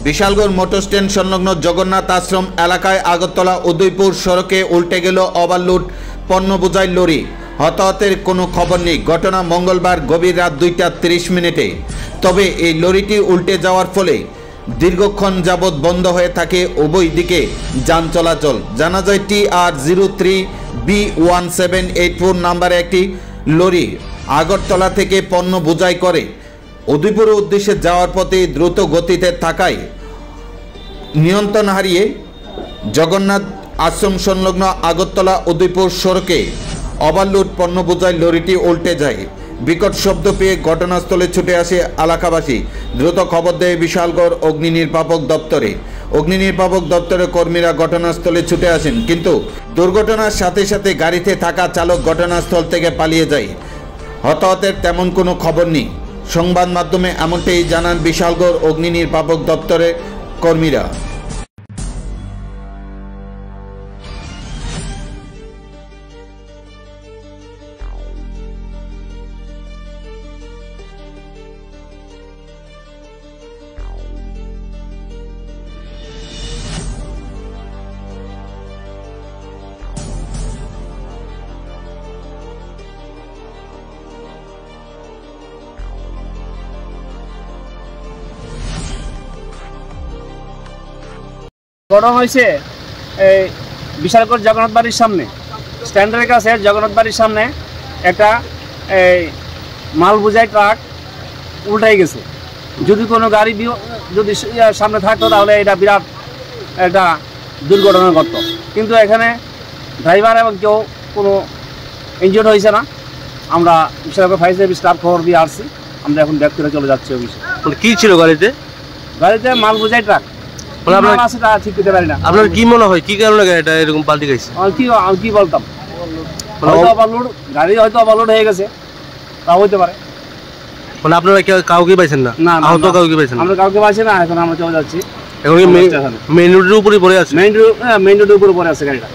Bishalgarh motor stand সংলগ্ন জগন্নাথ আশ্রম এলাকায় আগরতলা উদয়পুর সড়কে উল্টে গেল ওভারলোড পণ্য বোঝাই লরি। হতাহতের কোনো খবর নেই। ঘটনা মঙ্গলবার গভীর রাত 2:30 তবে এই লরিটি উল্টে যাওয়ার ফলে দীর্ঘক্ষণ যাবৎ বন্ধ হয়ে থাকে উভয় দিকে যান চলাচল। জানা যায় TR03B1784 নাম্বারে একটি লরি আগরতলা থেকে পণ্য বোঝাই করে উদয়পুরের উদ্দেশ্যে যাওয়ার পথে দ্রুত গতিতে থাকায় নিয়ন্ত্রণ হারিয়ে জগন্নাথ আশ্রম সংলগ্ন আগরতলা উদয়পুর সড়কে ওভারলোড পণ্য বোঝাই লরিটি উল্টে যায়। বিকট শব্দ পেয়ে ঘটনাস্থলে ছুটে আসে এলাকাবাসী। দ্রুত খবর দেয় বিশালগড় অগ্নি নির্বাপক দপ্তরে। অগ্নি নির্বাপক দপ্তরের কর্মীরা ঘটনাস্থলে ছুটে আসেন, কিন্তু দুর্ঘটনার সাথে সাথে গাড়িতে থাকা চালক ঘটনাস্থল থেকে পালিয়ে যায়। হতাহতের তেমন কোনো খবর নেই। সংবাদ মাধ্যমে এমনটাই জানান বিশালগড় অগ্নি নির্বাপক দপ্তরের কর্মীরা। ঘটনা হয়েছে এই বিশালগড় জগন্নাথ বাড়ির সামনে স্ট্যান্ডের কাছে জগন্নাথ বাড়ির সামনে একটা এই মাল বোঝাই ট্রাক উল্টাই গেছে। যদি কোনো গাড়ি যদি সামনে থাকতো তাহলে এটা বিরাট একটা দুর্ঘটনা ঘটত, কিন্তু এখানে ড্রাইভার এবং কেউ কোনো ইনজিওর্ড হয়েছে না। আমরা বিশালগড় ফায়ার সার্ভিস স্টাফ খবর দিয়ে আসছি। আমরা এখন ব্যাক করে চলে যাচ্ছি অফিসে। কি ছিল গাড়িতে? গাড়িতে মাল বোঝাই ট্রাক। আপনার কি মনে হয় কি কারণে গাড়িটা এরকম পাল্টে গেছে? কি বলতাম, গাড়ি হয়তো ওভারলোড হয়ে গেছে, তাও হইতে পারে। মানে আপনারা কাউকে পাইছেন না? আহত কাউকে পাইছেন? আমরা কাউকে পাইছি না। এখন আমরা চলে যাচ্ছি। এখন মেইন রোডের উপরে পড়ে আছে। মেইন রোডের উপরে পড়ে আছে গাড়িটা।